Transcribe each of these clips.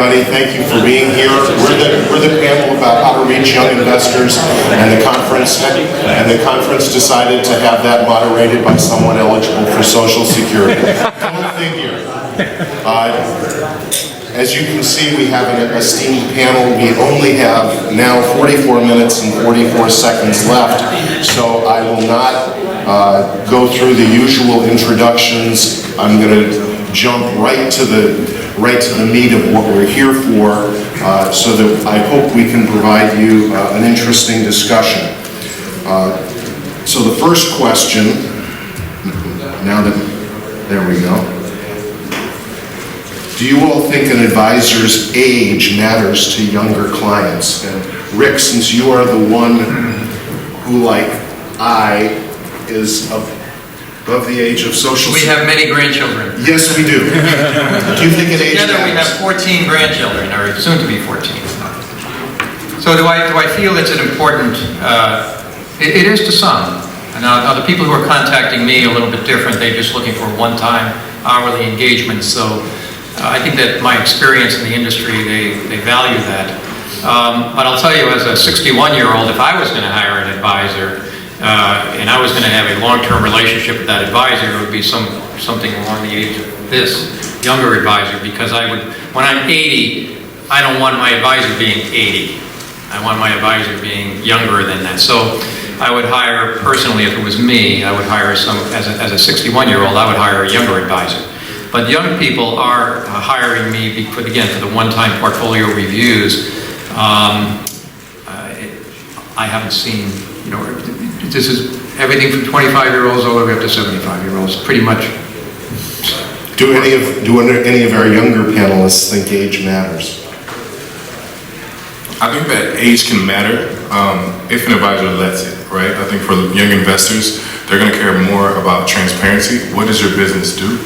everybody. Thank you for being here. We're the panel about how to reach young investors, and the conference decided to have that moderated by someone eligible for Social Security. Go figure. As you can see, we have an esteemed panel. We only have now 44 minutes and 44 seconds left, so I will not go through the usual introductions. I'm going to jump right to the meat of what we're here for, so that I hope we can provide you an interesting discussion. So the first question, there we go. Do you all think an advisor's age matters to younger clients? And Rick, since you are the one who, like I, is above the age of social... We have many grandchildren. Yes, we do. Do you think an age Together matters? we have 14 grandchildren, or soon to be 14. So do I feel it's an important... it is to some. Now the people who are contacting me are a little bit different. They're just looking for one-time hourly engagement. So I think that my experience in the industry, they value that. But I'll tell you, as a 61-year-old, if I was going to hire an advisor, and I was going to have a long-term relationship with that advisor, it would be something along the age of this younger advisor, because when I'm 80, I don't want my advisor being 80. I want my advisor being younger than that. So I would hire, personally, if it was me, I would hire as a 61-year-old, I would hire a younger advisor. But young people are hiring me for the one-time portfolio reviews. I haven't seen, this is everything from 25-year-olds all the way up to 75-year-olds, pretty much. Do any of our younger panelists think age matters? I think that age can matter if an advisor lets it, right? I think for young investors, they're going to care more about transparency. What does your business do?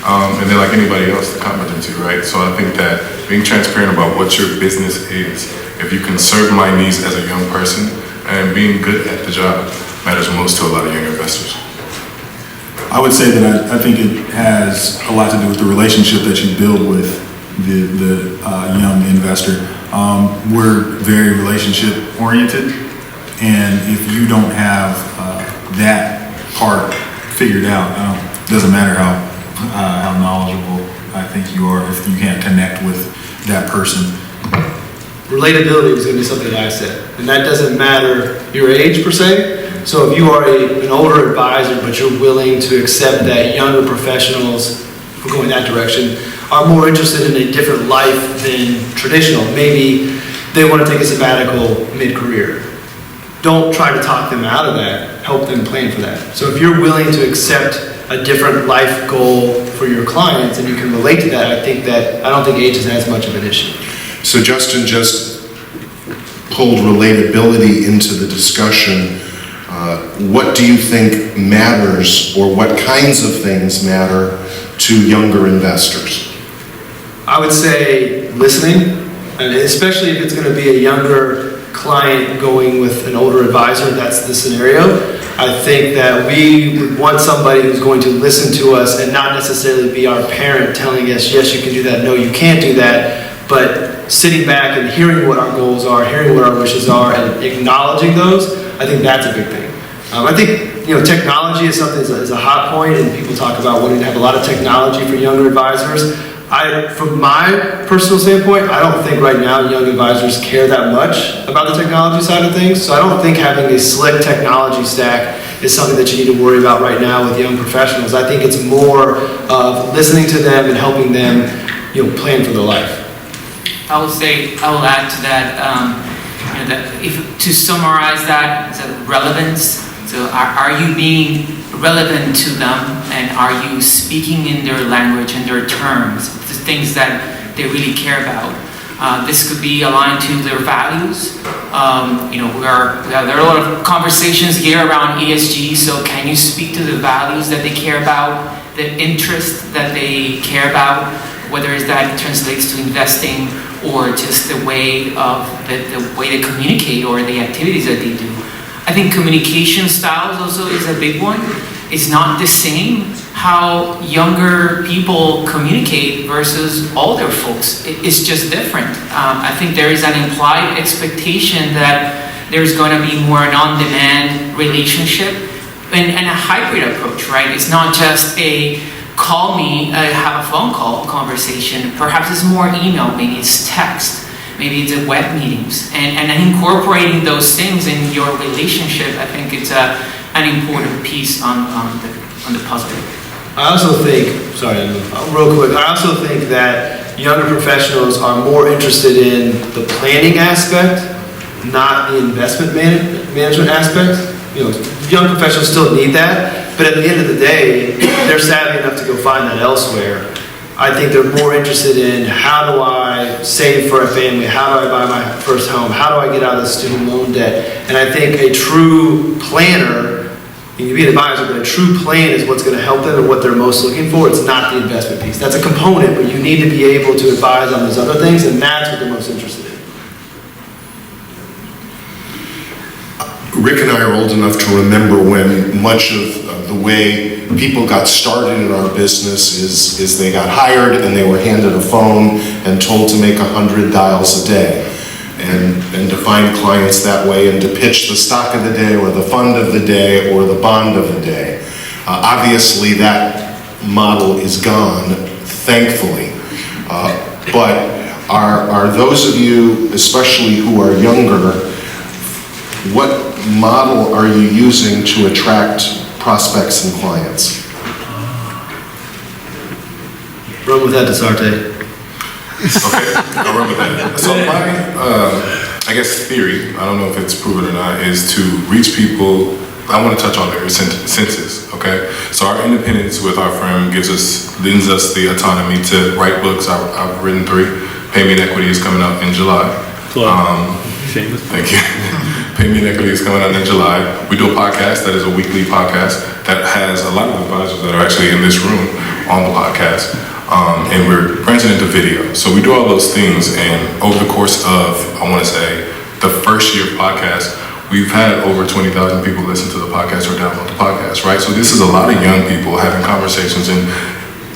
And then, like anybody else, the competency, right? So I think that being transparent about what your business is, if you can serve my needs as a young person, and being good at the job matters most to a lot of young investors. I would say that I think it has a lot to do with the relationship that you build with the young investor. We're very relationship oriented, and if you don't have that part figured out, it doesn't matter how knowledgeable I think you are if you can't connect with that person. Relatability is going to be something that I said, and that doesn't matter your age per se. So if you are an older advisor, but you're willing to accept that younger professionals, if we're going that direction, are more interested in a different life than traditional. Maybe they want to take a sabbatical mid-career. Don't try to talk them out of that. Help them plan for that. So if you're willing to accept a different life goal for your clients and you can relate to that, I don't think age is as much of an issue. So Justin just pulled relatability into the discussion. What do you think matters, or what kinds of things matter to younger investors? I would say listening, and especially if it's going to be a younger client going with an older advisor, that's the scenario. I think that we would want somebody who's going to listen to us and not necessarily be our parent telling us, yes, you can do that, no, you can't do that, but sitting back and hearing what our goals are, hearing what our wishes are, and acknowledging those. I think that's a big thing. I think technology is something is a hot point, and people talk about wanting to have a lot of technology for younger advisors. From my personal standpoint, I don't think right now young advisors care that much about the technology side of things. So I don't think having a slick technology stack is something that you need to worry about right now with young professionals. I think it's more of listening to them and helping them, plan for their life. I will add to that, to summarize that, it's a relevance. So are you being relevant to them, and are you speaking in their language and their terms, the things that they really care about? This could be aligned to their values. There are a lot of conversations here around ESG, so can you speak to the values that they care about, the interest that they care about, whether that translates to investing or just the way they communicate or the activities that they do. I think communication styles also is a big one. It's not the same how younger people communicate versus older folks. It's just different. I think there is an implied expectation that there's going to be more an on-demand relationship and a hybrid approach, right? It's not just a call me, have a phone call conversation. Perhaps it's more email, maybe it's text, maybe it's web meetings. And incorporating those things in your relationship, I think it's an important piece on the puzzle. I also think, real quick, I also think that younger professionals are more interested in the planning aspect, not the investment management aspect. Young professionals still need that, but at the end of the day, they're savvy enough to go find that elsewhere. I think they're more interested in how do I save for a family, how do I buy my first home, how do I get out of the student loan debt. And I think a true planner, you can be an advisor, but a true plan is what's going to help them and what they're most looking for. It's not the investment piece. That's a component, but you need to be able to advise on those other things, and that's what they're most interested in. Rick and I are old enough to remember when much of the way people got started in our business is they got hired and they were handed a phone and told to make 100 dials a day. And to find clients that way and to pitch the stock of the day or the fund of the day or the bond of the day. Obviously that model is gone, thankfully. But are those of you, especially who are younger, what model are you using to attract prospects and clients? Run with that, Dasarte. Okay, I'll run with that. So my, I guess theory, I don't know if it's proven or not, is to reach people. I want to touch on their senses, okay? So our independence with our firm lends us the autonomy to write books. I've written 3. Pay Me in Equity is coming out in July. Shameless. Thank you. Pay Me in Equity is coming out in July. We do a podcast that is a weekly podcast that has a lot of advisors that are actually in this room on the podcast. And we're branching into video. So we do all those things, and over the course of, I want to say, the first year of podcast, we've had over 20,000 people listen to the podcast or download the podcast, right? So this is a lot of young people having conversations and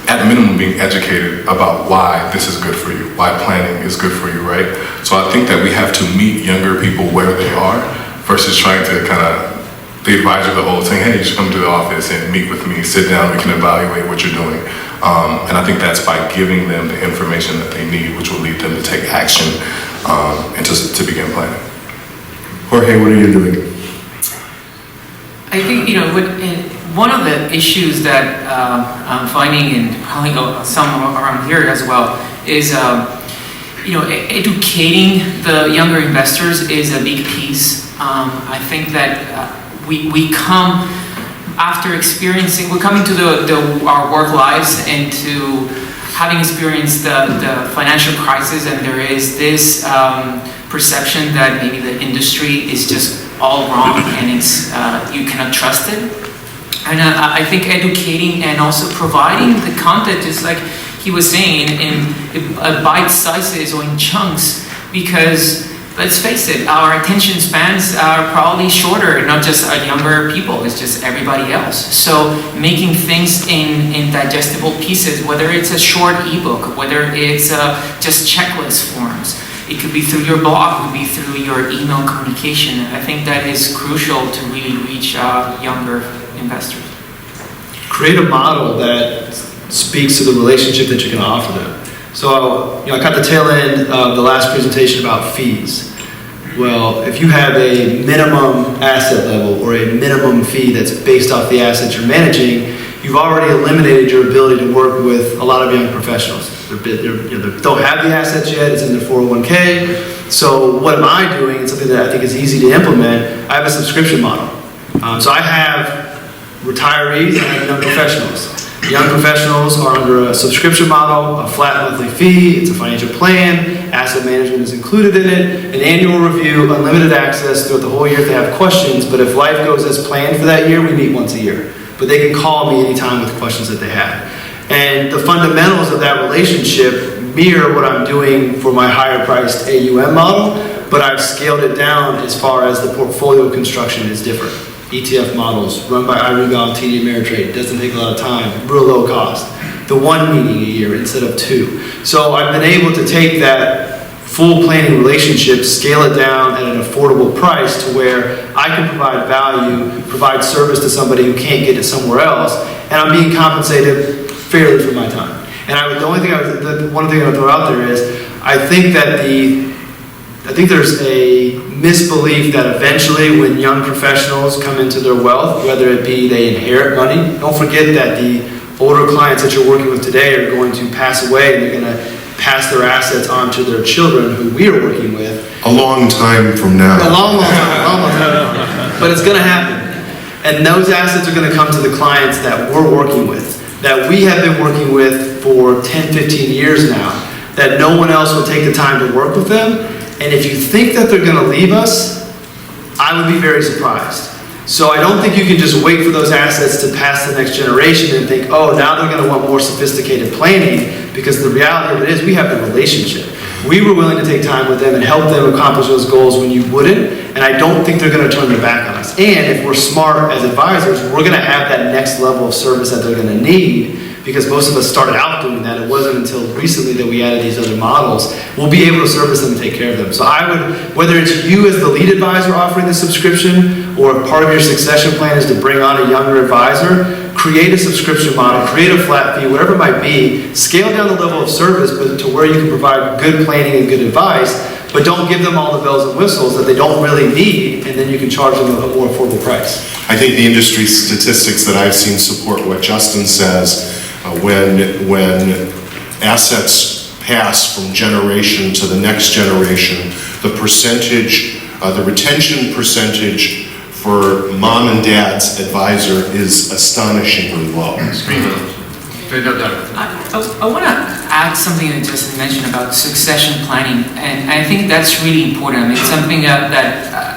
at minimum being educated about why this is good for you, why planning is good for you, right? So I think that we have to meet younger people where they are versus trying to kind of the advisor the whole thing, hey, you should come to the office and meet with me, sit down, we can evaluate what you're doing. And I think that's by giving them the information that they need, which will lead them to take action and to begin planning. Jorge, what are you doing? I think, one of the issues that I'm finding, and probably some around here as well, is, educating the younger investors is a big piece. I think that we come after experiencing, we're coming to our work lives and to having experienced the financial crisis, and there is this perception that maybe the industry is just all wrong and it's you cannot trust it. And I think educating and also providing the content, just like he was saying, in bite sizes or in chunks, because let's face it, our attention spans are probably shorter, not just younger people, it's just everybody else. So making things in digestible pieces, whether it's a short ebook, whether it's just checklist forms, it could be through your blog, it could be through your email communication. I think that is crucial to really reach younger investors. Create a model that speaks to the relationship that you're going to offer them. So, I caught the tail end of the last presentation about fees. Well, if you have a minimum asset level or a minimum fee that's based off the assets you're managing, you've already eliminated your ability to work with a lot of young professionals. They don't have the assets yet, it's in their 401k. So what am I doing? It's something that I think is easy to implement. I have a subscription model. So I have retirees and I have young professionals. Young professionals are under a subscription model, a flat monthly fee, it's a financial plan, asset management is included in it, an annual review, unlimited access throughout the whole year if they have questions, but if life goes as planned for that year, we meet once a year. But they can call me anytime with questions that they have. And the fundamentals of that relationship mirror what I'm doing for my higher priced AUM model, but I've scaled it down as far as the portfolio construction is different. ETF models run by iRegal, TD Ameritrade. Doesn't take a lot of time, real low cost. The one meeting a year instead of two. So I've been able to take that full planning relationship, scale it down at an affordable price to where I can provide value, provide service to somebody who can't get it somewhere else, and I'm being compensated fairly for my time. And the one thing I would throw out there is, I think there's a misbelief that eventually when young professionals come into their wealth, whether it be they inherit money, don't forget that the older clients that you're working with today are going to pass away, and they're going to pass their assets on to their children who we are working with. A long time from now. A long time. But it's going to happen. And those assets are going to come to the clients that we're working with, that we have been working with for 10, 15 years now, that no one else will take the time to work with them. And if you think that they're going to leave us, I would be very surprised. So I don't think you can just wait for those assets to pass the next generation and think, oh, now they're going to want more sophisticated planning, because the reality of it is we have the relationship. We were willing to take time with them and help them accomplish those goals when you wouldn't, and I don't think they're going to turn their back on us. And if we're smart as advisors, we're going to have that next level of service that they're going to need, because most of us started out doing that. It wasn't until recently that we added these other models. We'll be able to service them and take care of them. So I would, whether it's you as the lead advisor offering the subscription, or part of your succession plan is to bring on a younger advisor, create a subscription model, create a flat fee, whatever it might be, scale down the level of service but to where you can provide good planning and good advice, but don't give them all the bells and whistles that they don't really need, and then you can charge them a more affordable price. I think the industry statistics that I've seen support what Justin says. When assets pass from generation to the next generation, the retention percentage for mom and dad's advisor is astonishingly low. I want to add something that Justin mentioned about succession planning, and I think that's really important. I mean, it's something that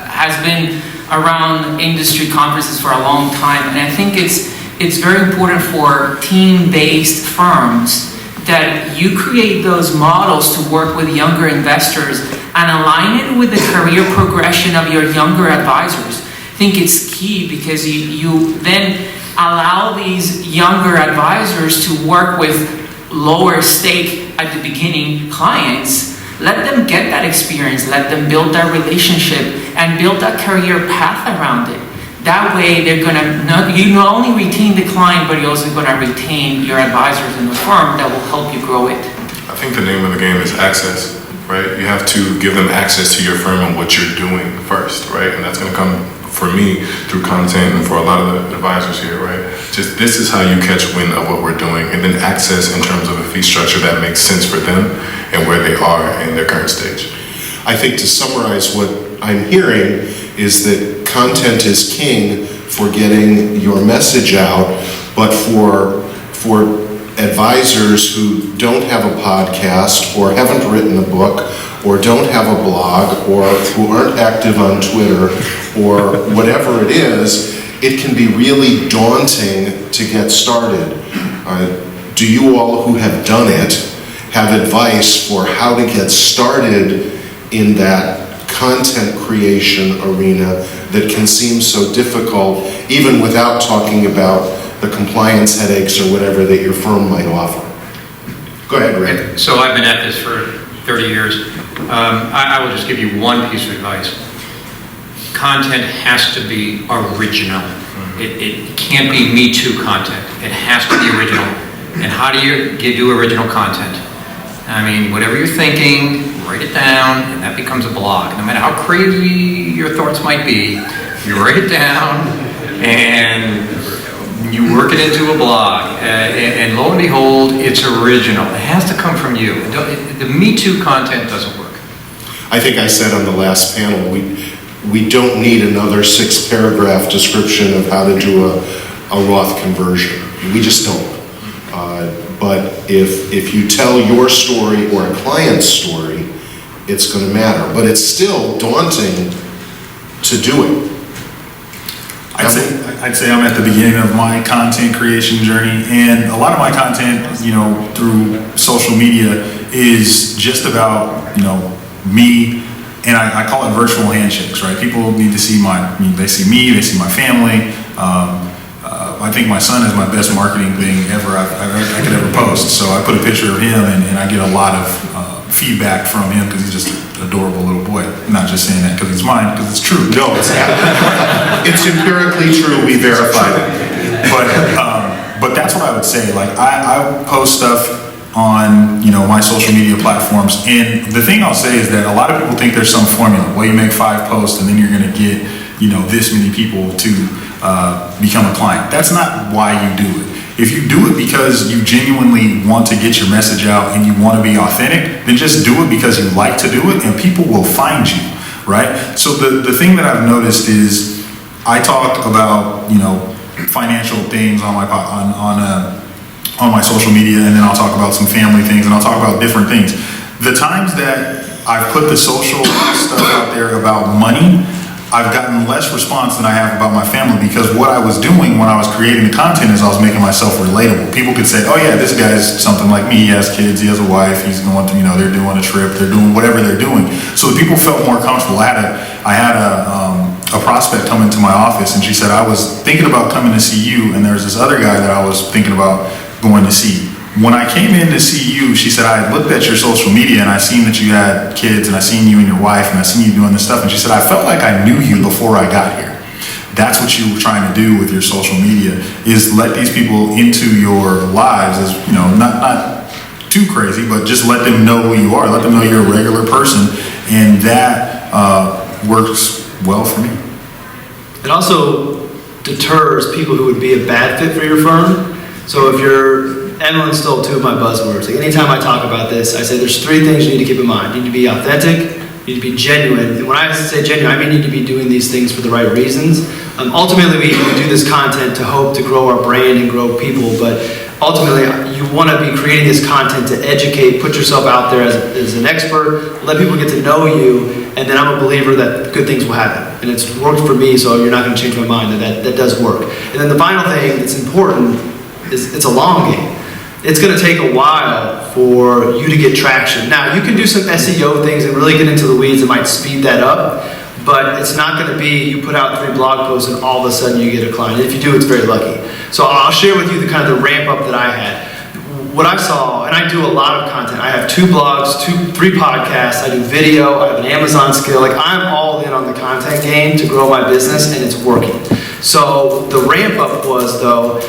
has been around industry conferences for a long time, and I think it's very important for team-based firms that you create those models to work with younger investors and align it with the career progression of your younger advisors. I think it's key, because you then allow these younger advisors to work with lower stake at the beginning clients. Let them get that experience, let them build that relationship and build that career path around it. That way, you not only retain the client, but you're also going to retain your advisors in the firm that will help you grow it. I think the name of the game is access, right? You have to give them access to your firm and what you're doing first, right? And that's going to come, for me, through content, and for a lot of the advisors here, right? Just this is how you catch wind of what we're doing, and then access in terms of a fee structure that makes sense for them and where they are in their current stage. I think to summarize what I'm hearing is that content is king for getting your message out, but for advisors who don't have a podcast or haven't written a book or don't have a blog or who aren't active on Twitter or whatever it is, it can be really daunting to get started. Do you all who have done it have advice for how to get started in that content creation arena that can seem so difficult, even without talking about the compliance headaches or whatever that your firm might offer? Go ahead, Rick. So I've been at this for 30 years. I will just give you one piece of advice. Content has to be original. It can't be Me Too content. It has to be original. And how do you do original content? I mean, whatever you're thinking, write it down, and that becomes a blog. No matter how crazy your thoughts might be, you write it down, and you work it into a blog. And lo and behold, it's original. It has to come from you. The Me Too content doesn't work. I think I said on the last panel, we don't need another 6-paragraph description of how to do a Roth conversion. We just don't. But if you tell your story or a client's story, it's going to matter. But it's still daunting to do it. I'd say I'm at the beginning of my content creation journey, and a lot of my content, through social media is just about, me and I call it virtual handshakes, right? People need to see they see me, they see my family. I think my son is my best marketing thing ever I could ever post. So I put a picture of him, and I get a lot of feedback from him because he's just an adorable little boy. I'm not just saying that because he's mine, because it's true. No, it's empirically true. We verified it. But that's what I would say. Like I post stuff on my social media platforms, and the thing I'll say is that a lot of people think there's some formula. Well, you make 5 posts, and then you're going to get this many people to become a client. That's not why you do it. If you do it because you genuinely want to get your message out and you want to be authentic, then just do it because you like to do it, and people will find you, right? So the thing that I've noticed is I talk about financial things on my social media, and then I'll talk about some family things, and I'll talk about different things. The times that I've put the social stuff out there about money, I've gotten less response than I have about my family, because what I was doing when I was creating the content is I was making myself relatable. People could say, oh yeah, this guy's something like me. He has kids, he has a wife, he's going to, they're doing a trip, they're doing whatever they're doing. So the people felt more comfortable. I had a prospect come into my office, and she said, I was thinking about coming to see you, and there's this other guy that I was thinking about going to see. When I came in to see you, she said, I looked at your social media and I seen that you had kids, and I seen you and your wife, and I seen you doing this stuff. And she said, I felt like I knew you before I got here. That's what you were trying to do with your social media, is let these people into your lives as, not too crazy, but just let them know who you are. Let them know you're a regular person. And that works well for me. It also deters people who would be a bad fit for your firm. So if Emlen stole 2 of my buzzwords. Like anytime I talk about this, I say there's 3 things you need to keep in mind. You need to be authentic, you need to be genuine. And when I say genuine, I mean you need to be doing these things for the right reasons. Ultimately, we do this content to hope to grow our brand and grow people, but ultimately, you want to be creating this content to educate, put yourself out there as an expert, let people get to know you, and then I'm a believer that good things will happen. And it's worked for me, so you're not going to change my mind that does work. And then the final thing that's important is it's a long game. It's going to take a while for you to get traction. Now, you can do some SEO things and really get into the weeds. It might speed that up, but it's not going to be you put out 3 blog posts and all of a sudden you get a client. If you do, it's very lucky. So I'll share with you the kind of the ramp up that I had. What I saw, and I do a lot of content. I have 2 blogs, 3 podcasts. I do video. I have an Amazon skill. Like, I'm all in on the content game to grow my business, and it's working. So the ramp up was, though,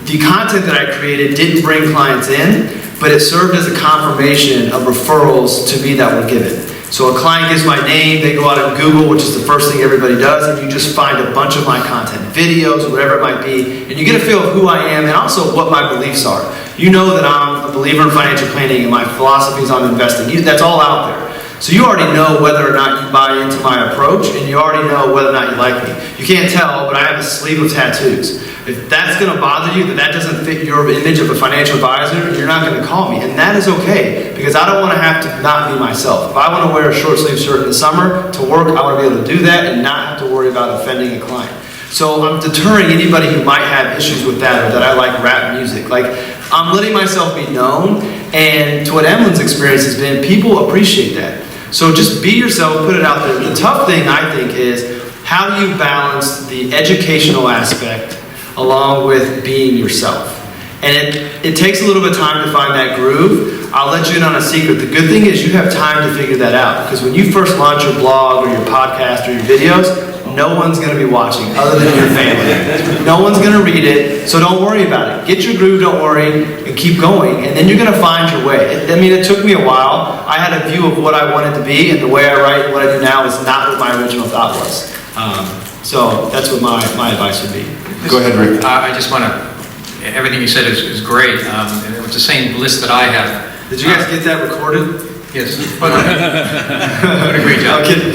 the content that I created didn't bring clients in, but it served as a confirmation of referrals to me that were given. So a client gives my name, they go out and Google, which is the first thing everybody does, and you just find a bunch of my content, videos, whatever it might be, and you get a feel of who I am and also what my beliefs are. You know that I'm a believer in financial planning and my philosophies on investing. That's all out there. So you already know whether or not you buy into my approach, and you already know whether or not you like me. You can't tell, but I have a sleeve of tattoos. If that's going to bother you, that doesn't fit your image of a financial advisor, you're not going to call me. And that is okay, because I don't want to have to not be myself. If I want to wear a short sleeve shirt in the summer to work, I want to be able to do that and not have to worry about offending a client. So I'm deterring anybody who might have issues with that, or that I like rap music. Like, I'm letting myself be known, and to what Emlen's experience has been, people appreciate that. So just be yourself, put it out there. The tough thing, I think, is how do you balance the educational aspect along with being yourself? And it takes a little bit of time to find that groove. I'll let you in on a secret. The good thing is you have time to figure that out, because when you first launch your blog or your podcast or your videos, no one's going to be watching other than your family. No one's going to read it, so don't worry about it. Get your groove, don't worry, and keep going, and then you're going to find your way. It took me a while. I had a view of what I wanted to be, and the way I write, what I do now is not what my original thought was. So that's what my advice would be. Go ahead, Rick. I just want to, everything you said is great. It's the same list that I have. Did you guys get that recorded? Yes. What a great job. Kidding.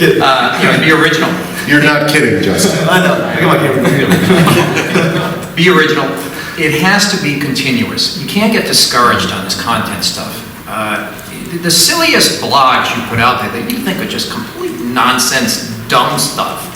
Be original. You're not kidding, Justin. I know. I got my camera. Be original. It has to be continuous. You can't get discouraged on this content stuff. The silliest blogs you put out there that you think are just complete nonsense, dumb stuff,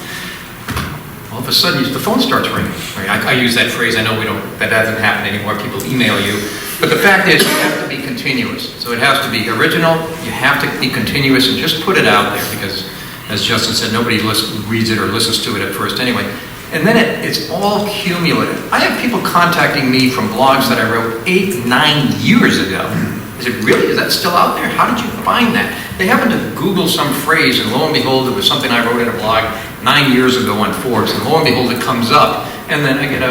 all of a sudden the phone starts ringing. I use that phrase. I know that doesn't happen anymore. People email you. But the fact is, you have to be continuous. So it has to be original, you have to be continuous, and just put it out there, because, as Justin said, nobody reads it or listens to it at first anyway. And then it's all cumulative. I have people contacting me from blogs that I wrote 8, 9 years ago. I said, really? Is that still out there? How did you find that? They happened to Google some phrase, and lo and behold, it was something I wrote in a blog 9 years ago on Forbes, and lo and behold, it comes up. And then I get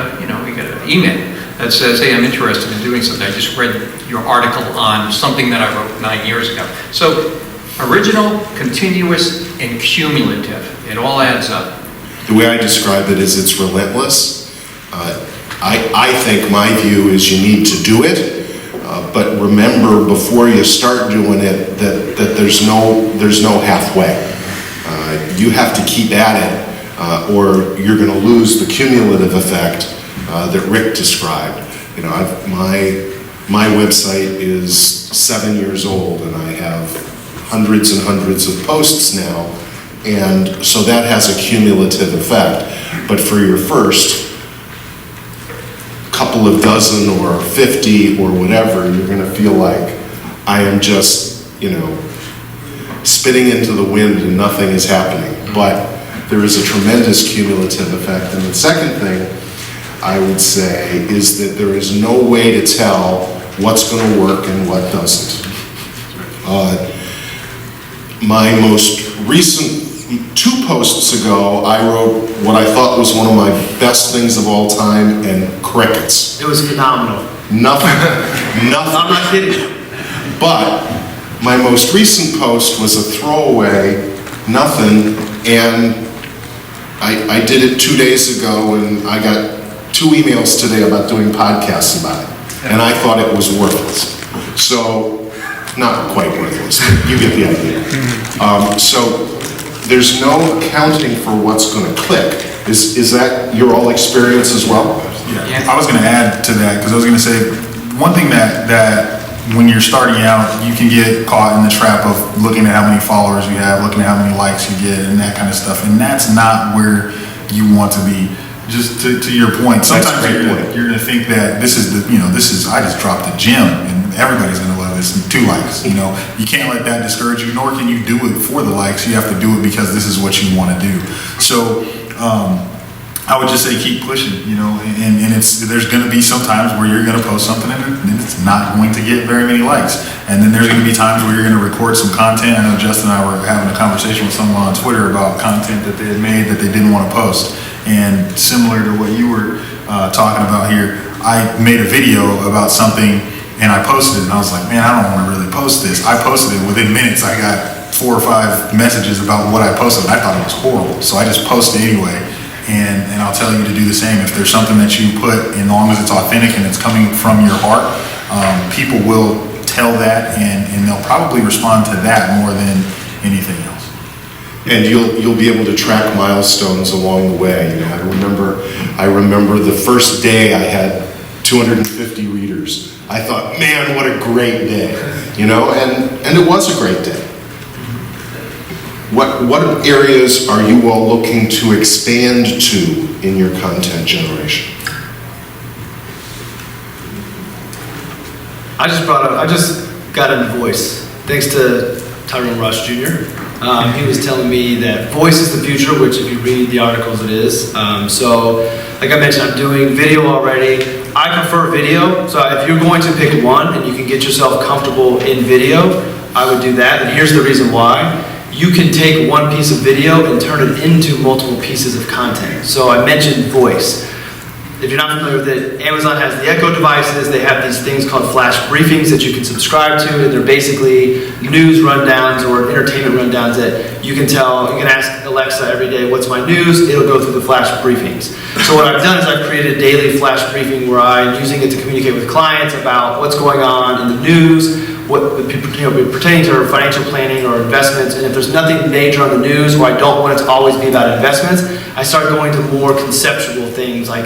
we get an email that says, hey, I'm interested in doing something. I just read your article on something that I wrote 9 years ago. So original, continuous, and cumulative. It all adds up. The way I describe it is it's relentless. I think my view is you need to do it, but remember before you start doing it that there's no halfway. You have to keep at it, or you're going to lose the cumulative effect that Rick described. You know, my website is 7 years old, and I have hundreds and hundreds of posts now, and so that has a cumulative effect. But for your first couple of dozen or 50 or whatever, you're going to feel like I am just, spitting into the wind and nothing is happening. But there is a tremendous cumulative effect. And the second thing I would say is that there is no way to tell what's going to work and what doesn't. My most recent 2 posts ago, I wrote what I thought was one of my best things of all time, and crickets. It was phenomenal. Nothing. I'm not kidding. But my most recent post was a throwaway, nothing, and I did it 2 days ago, and I got 2 emails today about doing podcasts about it, and I thought it was worthless. So, not quite worthless, but you get the idea. So, there's no accounting for what's going to click. Is that your all experience as well? Yeah. I was going to add to that, because I was going to say, one thing that when you're starting out, you can get caught in the trap of looking at how many followers you have, looking at how many likes you get, and that kind of stuff. And that's not where you want to be. Just to your point, sometimes you're going to think that this is I just dropped a gem, and everybody's going to love this, and 2 likes. You can't let that discourage you, nor can you do it for the likes. You have to do it because this is what you want to do. So I would just say keep pushing, and there's going to be some times where you're going to post something and it's not going to get very many likes. And then there's going to be times where you're going to record some content. I know Justin and I were having a conversation with someone on Twitter about content that they had made that they didn't want to post. And similar to what you were talking about here, I made a video about something and I posted it, and I was like, man, I don't want to really post this. I posted it. Within minutes, I got 4 or 5 messages about what I posted. I thought it was horrible, so I just posted anyway. And I'll tell you to do the same. If there's something that you put, as long as it's authentic and it's coming from your heart, people will tell that, and they'll probably respond to that more than anything else. And you'll be able to track milestones along the way. I remember the first day I had 250 readers. I thought, man, what a great day, and it was a great day. What areas are you all looking to expand to in your content generation? I just got into voice, thanks to Tyrone Rush Jr. He was telling me that voice is the future, which if you read the articles, it is. So, like I mentioned, I'm doing video already. I prefer video, so if you're going to pick one and you can get yourself comfortable in video, I would do that. And here's the reason why. You can take one piece of video and turn it into multiple pieces of content. So I mentioned voice. If you're not familiar with it, Amazon has the Echo devices. They have these things called flash briefings that you can subscribe to, and they're basically news rundowns or entertainment rundowns that you can ask Alexa every day, what's my news? It'll go through the flash briefings. So what I've done is I've created a daily flash briefing where I'm using it to communicate with clients about what's going on in the news, pertaining to financial planning or investments. And if there's nothing major on the news, or I don't want it to always be about investments, I start going to more conceptual things like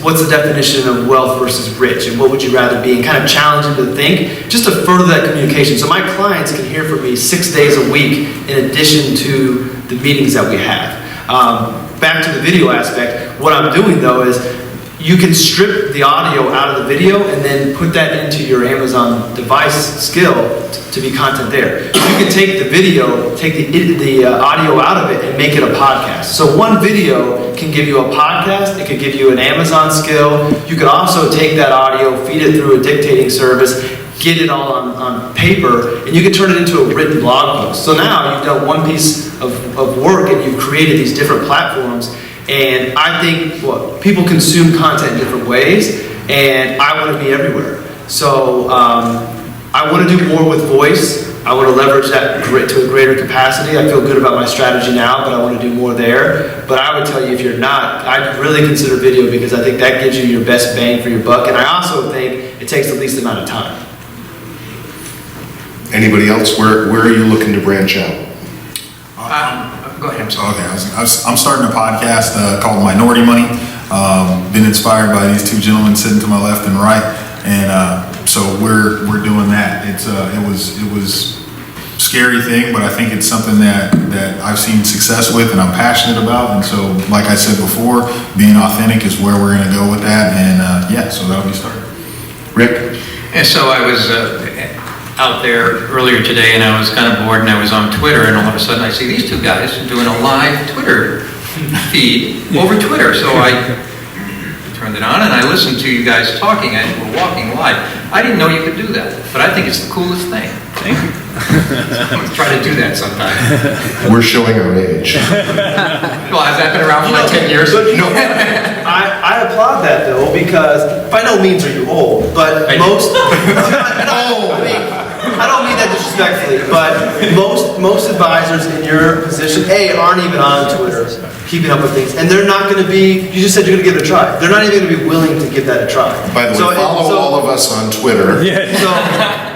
what's the definition of wealth versus rich, and what would you rather be, and kind of challenge them to think, just to further that communication. So my clients can hear from me 6 days a week in addition to the meetings that we have. Back to the video aspect, what I'm doing though is you can strip the audio out of the video and then put that into your Amazon device skill to be content there. You can take the video, take the audio out of it and make it a podcast. So one video can give you a podcast, it could give you an Amazon skill. You could also take that audio, feed it through a dictating service, get it all on paper, and you can turn it into a written blog post. So now you've done one piece of work and you've created these different platforms. And I think people consume content in different ways, and I want to be everywhere. So I want to do more with voice. I want to leverage that to a greater capacity. I feel good about my strategy now, but I want to do more there. But I would tell you, if you're not, I'd really consider video, because I think that gives you your best bang for your buck. And I also think it takes the least amount of time. Anybody else? Where are you looking to branch out? Go ahead, I'm sorry. Okay, I'm starting a podcast called Minority Money. Been inspired by these two gentlemen sitting to my left and right, and so we're doing that. It was a scary thing, but I think it's something that I've seen success with and I'm passionate about. And so, like I said before, being authentic is where we're going to go with that. And so that'll be started. Rick? And so I was out there earlier today, and I was kind of bored, and I was on Twitter, and all of a sudden I see these two guys doing a live Twitter feed over Twitter. So I turned it on, and I listened to you guys talking, and we're walking live. I didn't know you could do that, but I think it's the coolest thing. Thank you. I'm going to try to do that sometime. We're showing our age. Well, has that been around for like 10 years? No. I applaud that, though, because by no means are you old, but most... I don't mean that disrespectfully, but most advisors in your position, aren't even on Twitter, keeping up with things, and they're not going to be. You just said you're going to give it a try. They're not even going to be willing to give that a try. By the way, follow all of us on Twitter.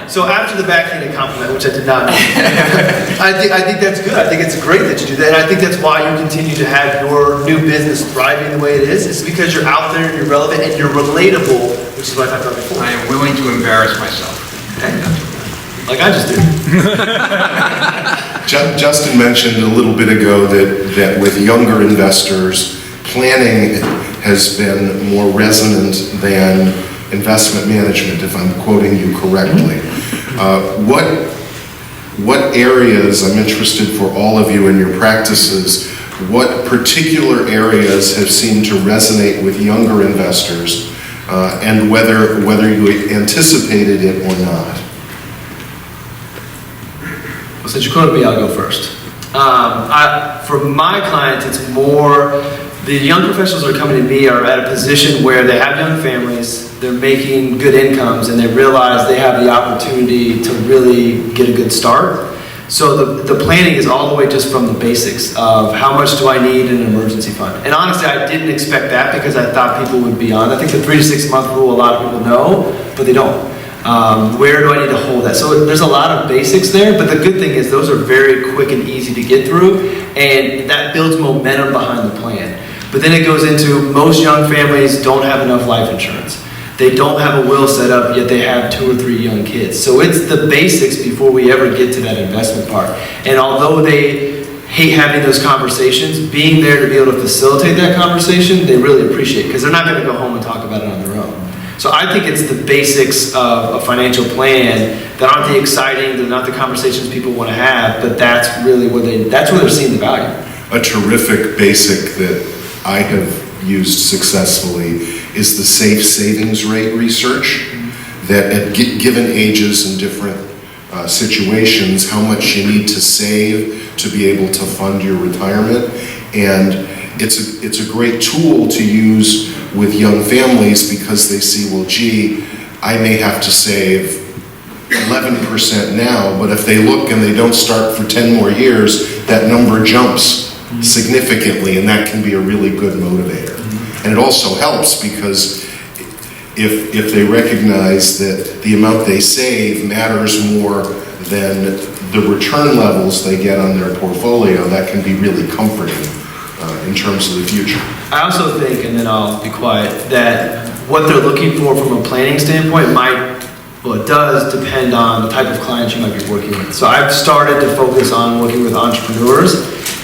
So after the backhanded compliment, which I did not mean, I think that's good. I think it's great that you do that, and I think that's why you continue to have your new business thriving the way it is. It's because you're out there and you're relevant and you're relatable, which is what I talked about before. I am willing to embarrass myself. Like I just did. Justin mentioned a little bit ago that with younger investors, planning has been more resonant than investment management, if I'm quoting you correctly. What areas, I'm interested for all of you in your practices, what particular areas have seemed to resonate with younger investors, and whether you anticipated it or not? Well, since you quoted me, I'll go first. For my clients, it's more, the young professionals that are coming to me are at a position where they have young families, they're making good incomes, and they realize they have the opportunity to really get a good start. So the planning is all the way just from the basics of how much do I need in an emergency fund. And honestly, I didn't expect that because I thought people would be on. I think the 3 to 6 month rule, a lot of people know, but they don't. Where do I need to hold that? So there's a lot of basics there, but the good thing is those are very quick and easy to get through, and that builds momentum behind the plan. But then it goes into most young families don't have enough life insurance. They don't have a will set up, yet they have 2 or 3 young kids. So it's the basics before we ever get to that investment part. And although they hate having those conversations, being there to be able to facilitate that conversation, they really appreciate, because they're not going to go home and talk about it on their own. So I think it's the basics of a financial plan that aren't the exciting, they're not the conversations people want to have, but that's really where they're seeing the value. A terrific basic that I have used successfully is the safe savings rate research, that at given ages and different situations, how much you need to save to be able to fund your retirement. And it's a great tool to use with young families because they see, well, gee, I may have to save 11% now, but if they look and they don't start for 10 more years, that number jumps significantly, and that can be a really good motivator. And it also helps because if they recognize that the amount they save matters more than the return levels they get on their portfolio, that can be really comforting in terms of the future. I also think, and then I'll be quiet, that what they're looking for from a planning standpoint it does depend on the type of clients you might be working with. So I've started to focus on working with entrepreneurs,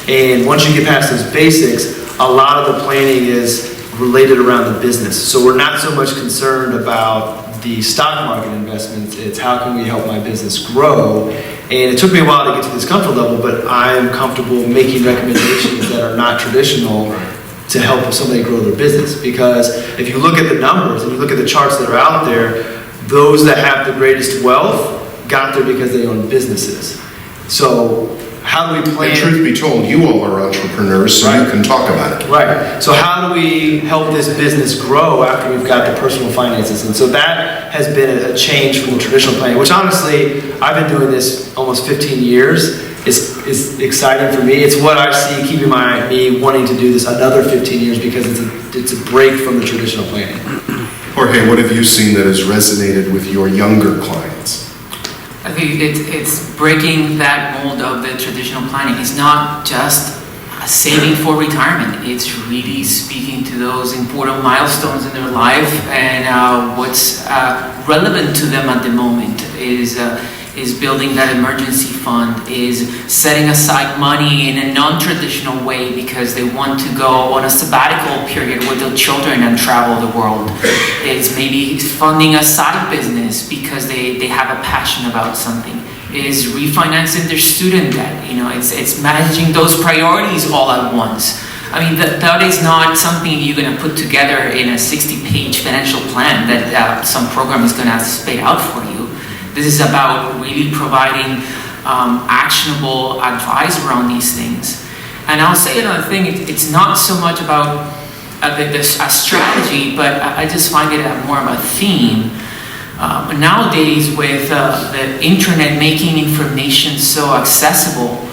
and once you get past those basics, a lot of the planning is related around the business. So we're not so much concerned about the stock market investments, it's how can we help my business grow. And it took me a while to get to this comfort level, but I'm comfortable making recommendations that are not traditional to help somebody grow their business. Because if you look at the numbers and you look at the charts that are out there, those that have the greatest wealth got there because they own businesses. So how do we plan? And truth be told, you all are entrepreneurs, so you can talk about it. Right. So how do we help this business grow after we've got the personal finances? And so that has been a change from the traditional planning, which honestly, I've been doing this almost 15 years. It's exciting for me. It's what I see keeping me wanting to do this another 15 years because it's a break from the traditional planning. Jorge, what have you seen that has resonated with your younger clients? I think it's breaking that mold of the traditional planning. It's not just saving for retirement. It's really speaking to those important milestones in their life and what's relevant to them at the moment is building that emergency fund, is setting aside money in a non-traditional way because they want to go on a sabbatical period with their children and travel the world. It's maybe funding a side business because they have a passion about something. Is refinancing their student debt. You know, it's managing those priorities all at once. I mean, that is not something you're going to put together in a 60-page financial plan that some program is going to spit out for you. This is about really providing actionable advice around these things. And I'll say another thing, it's not so much about a strategy, but I just find it more of a theme. Nowadays, with the internet making information so accessible,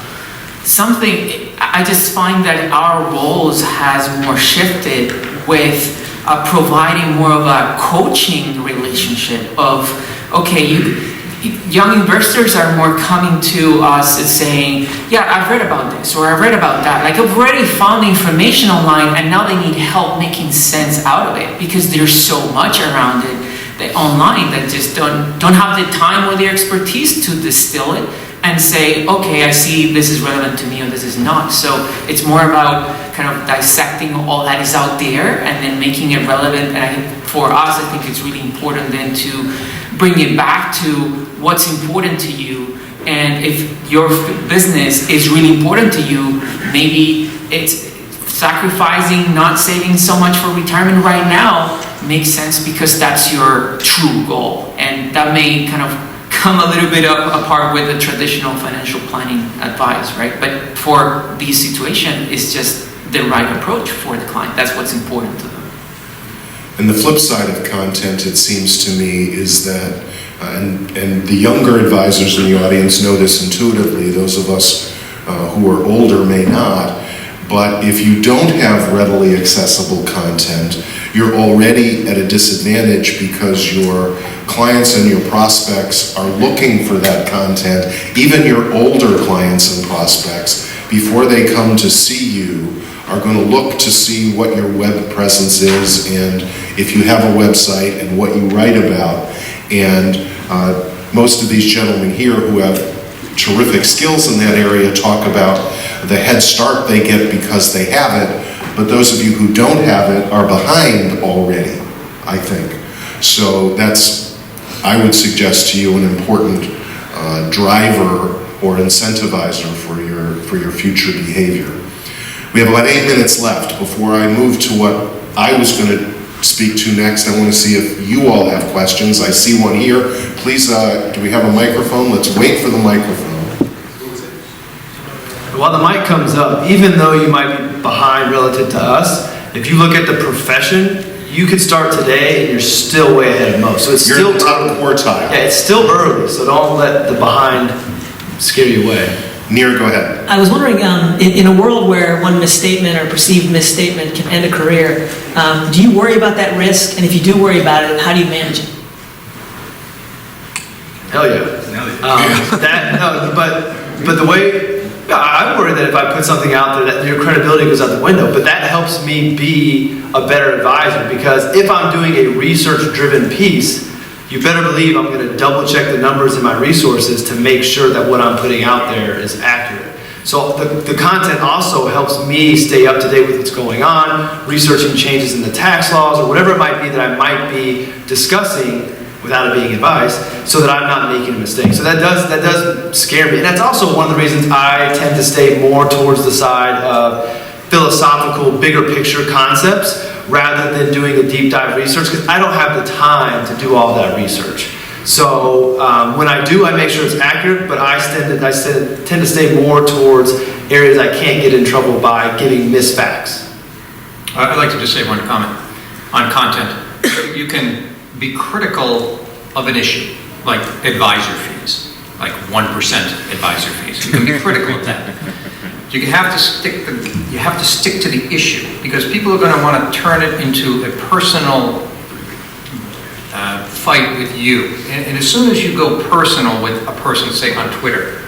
I just find that our roles has more shifted with providing more of a coaching relationship of, okay, young investors are more coming to us and saying, yeah, I've read about this or I've read about that. Like I've already found the information online and now they need help making sense out of it because there's so much around it online that just don't have the time or the expertise to distill it and say, okay, I see this is relevant to me or this is not. So it's more about kind of dissecting all that is out there and then making it relevant. And for us, I think it's really important then to bring it back to what's important to you. And if your business is really important to you, maybe it's sacrificing, not saving so much for retirement right now makes sense because that's your true goal. And that may kind of come a little bit apart with the traditional financial planning advice, right? But for this situation, it's just the right approach for the client. That's what's important to them. And the flip side of content, it seems to me, is that, and the younger advisors in the audience know this intuitively, those of us who are older may not, but if you don't have readily accessible content, you're already at a disadvantage because your clients and your prospects are looking for that content. Even your older clients and prospects, before they come to see you, are going to look to see what your web presence is and if you have a website and what you write about. And most of these gentlemen here who have terrific skills in that area talk about the head start they get because they have it, but those of you who don't have it are behind already, I think. So that's, I would suggest to you, an important driver or incentivizer for your future behavior. We have about 8 minutes left. Before I move to what I was going to speak to next, I want to see if you all have questions. I see one here. Please, do we have a microphone? Let's wait for the microphone. While the mic comes up, even though you might be behind relative to us, if you look at the profession, you could start today and you're still way ahead of most. So it's You're still in the top quartile. Yeah, it's still early, so don't let the behind scare you away. Neer, go ahead. I was wondering, in a world where one misstatement or perceived misstatement can end a career, do you worry about that risk? And if you do worry about it, how do you manage it? Hell yeah. But the way, I worry that if I put something out there that your credibility goes out the window, but that helps me be a better advisor because if I'm doing a research-driven piece, you better believe I'm going to double check the numbers in my resources to make sure that what I'm putting out there is accurate. So the content also helps me stay up to date with what's going on, researching changes in the tax laws or whatever it might be that I might be discussing without it being advised, so that I'm not making a mistake. So that does scare me. And that's also one of the reasons I tend to stay more towards the side of philosophical, bigger picture concepts rather than doing a deep dive research, because I don't have the time to do all that research. So when I do, I make sure it's accurate, but I tend to stay more towards areas I can't get in trouble by giving misfacts. I'd like to just say one comment on content. You can be critical of an issue, like advisor fees, like 1% advisor fees. You can be critical of that. You have to stick to the issue, because people are going to want to turn it into a personal fight with you. And as soon as you go personal with a person, say on Twitter,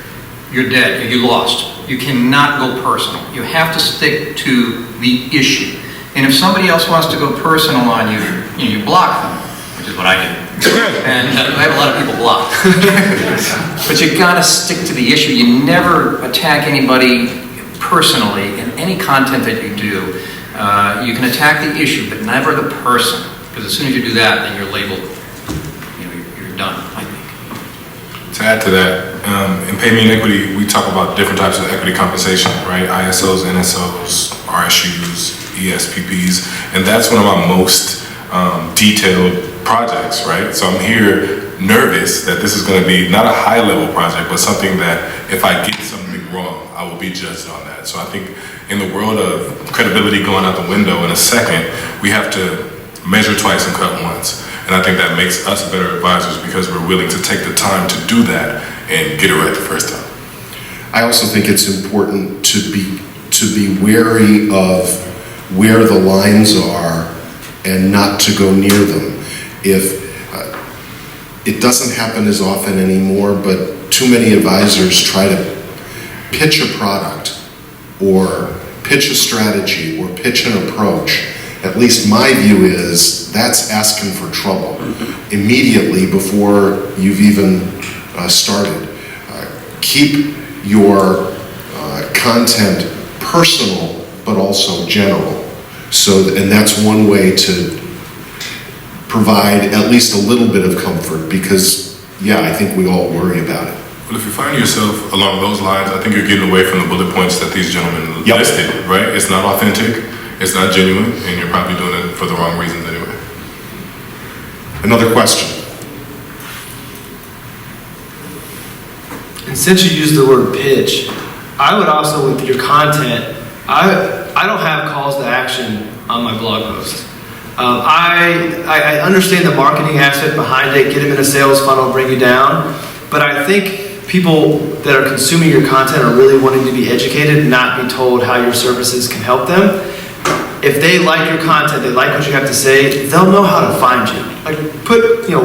you're dead, you lost. You cannot go personal. You have to stick to the issue. And if somebody else wants to go personal on you, you block them, which is what I do. And I have a lot of people blocked. But you gotta stick to the issue. You never attack anybody personally in any content that you do. You can attack the issue, but never the person. Because as soon as you do that, then you're labeled, you're done, I think. To add to that, in Pay Me in Equity, we talk about different types of equity compensation, right? ISOs, NSOs, RSUs, ESPPs, and that's one of our most detailed projects, right? So I'm here nervous that this is going to be not a high-level project, but something that if I get something wrong, I will be judged on that. So I think in the world of credibility going out the window in a second, we have to measure twice and cut once. And I think that makes us better advisors because we're willing to take the time to do that and get it right the first time. I also think it's important to be wary of where the lines are and not to go near them. If it doesn't happen as often anymore, but too many advisors try to pitch a product or pitch a strategy or pitch an approach. At least my view is that's asking for trouble immediately before you've even started. Keep your content personal, but also general. And that's one way to provide at least a little bit of comfort, because, yeah, I think we all worry about it. Well, if you find yourself along those lines, I think you're getting away from the bullet points that these gentlemen listed, right? It's not authentic, it's not genuine, and you're probably doing it for the wrong reasons anyway. Another question. And since you used the word pitch, I would also, with your content, I don't have calls to action on my blog post. I understand the marketing aspect behind it, get them in a sales funnel, bring you down, but I think people that are consuming your content are really wanting to be educated, not be told how your services can help them. If they like your content, they like what you have to say, they'll know how to find you. Like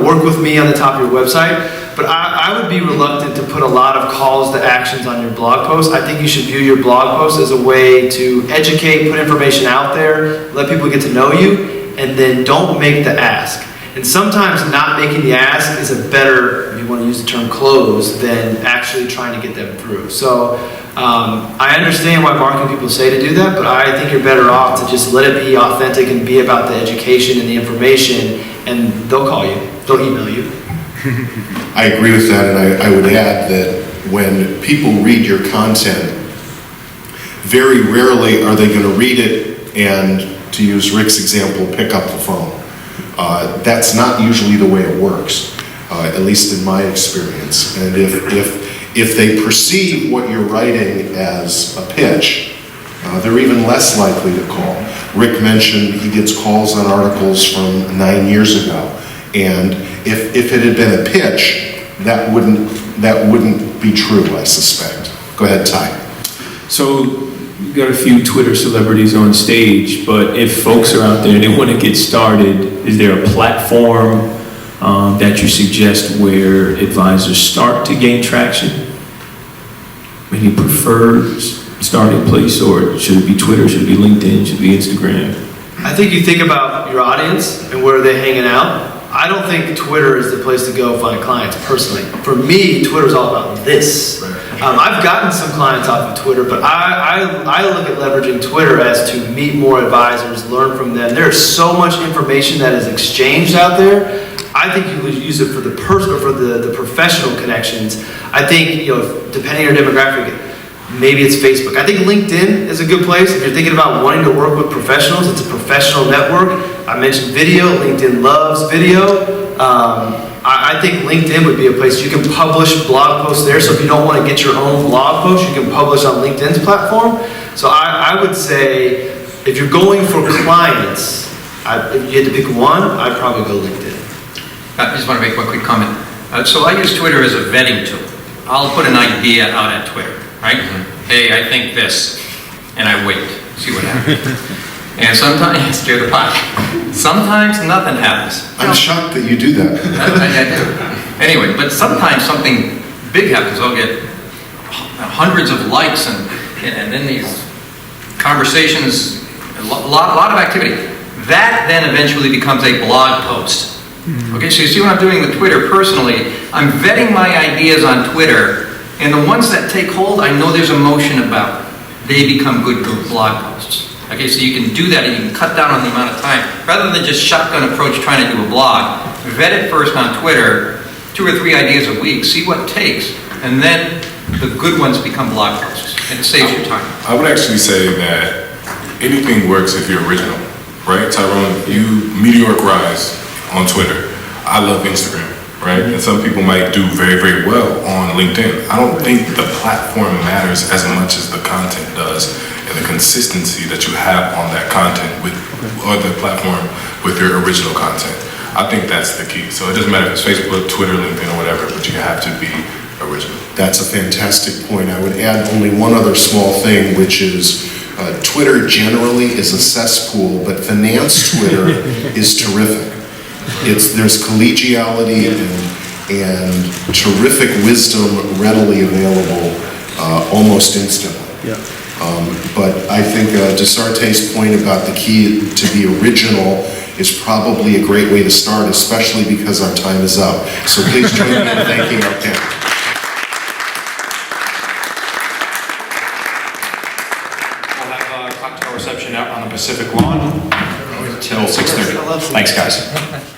work with me on the top of your website, but I would be reluctant to put a lot of calls to actions on your blog post. I think you should view your blog post as a way to educate, put information out there, let people get to know you, and then don't make the ask. And sometimes not making the ask is a better, if you want to use the term close, than actually trying to get them through. So I understand why marketing people say to do that, but I think you're better off to just let it be authentic and be about the education and the information, and they'll call you, they'll email you. I agree with that, and I would add that when people read your content, very rarely are they going to read it and, to use Rick's example, pick up the phone. That's not usually the way it works, at least in my experience. And if they perceive what you're writing as a pitch, they're even less likely to call. Rick mentioned he gets calls on articles from 9 years ago, and if it had been a pitch, that wouldn't be true, I suspect. Go ahead, Ty. So you've got a few Twitter celebrities on stage, but if folks are out there and they want to get started, is there a platform that you suggest where advisors start to gain traction? Any preferred starting place, or should it be Twitter, should it be LinkedIn, should it be Instagram? I think you think about your audience and where they're hanging out. I don't think Twitter is the place to go find clients personally. For me, Twitter is all about this. I've gotten some clients off of Twitter, but I look at leveraging Twitter as to meet more advisors, learn from them. There's so much information that is exchanged out there. I think you would use it for the personal, for the professional connections. I think, depending on your demographic, maybe it's Facebook. I think LinkedIn is a good place. If you're thinking about wanting to work with professionals, it's a professional network. I mentioned video. LinkedIn loves video. I think LinkedIn would be a place you can publish blog posts there. So if you don't want to get your own blog post, you can publish on LinkedIn's platform. So I would say if you're going for clients, if you had to pick one, I'd probably go LinkedIn. I just want to make one quick comment. So I use Twitter as a vetting tool. I'll put an idea out at Twitter, right? Hey, I think this, and I wait, see what happens. And sometimes, steer the pot. Sometimes nothing happens. I'm shocked that you do that. I do. Anyway, but sometimes something big happens. I'll get hundreds of likes and then these conversations, a lot of activity. That then eventually becomes a blog post. Okay, so you see what I'm doing with Twitter personally. I'm vetting my ideas on Twitter, and the ones that take hold, I know there's emotion about. They become good blog posts. Okay, so you can do that and you can cut down on the amount of time. Rather than just shotgun approach trying to do a blog, vet it first on Twitter, 2 or 3 ideas a week, see what takes, and then the good ones become blog posts, and it saves you time. I would actually say that anything works if you're original, right? Tyrone, you meteoric rise on Twitter. I love Instagram, right? And some people might do very, very well on LinkedIn. I don't think the platform matters as much as the content does, and the consistency that you have on that content or the platform with your original content. I think that's the key. So it doesn't matter if it's Facebook, Twitter, LinkedIn, or whatever, but you have to be original. That's a fantastic point. I would add only one other small thing, which is Twitter generally is a cesspool, but finance Twitter is terrific. There's collegiality and terrific wisdom readily available almost instantly. Yeah. But I think Dasarte's point about the key to be original is probably a great way to start, especially because our time is up. So please join me in thanking our panel. We'll have a cocktail reception out on the Pacific Lawn until 6:30. Thanks, guys.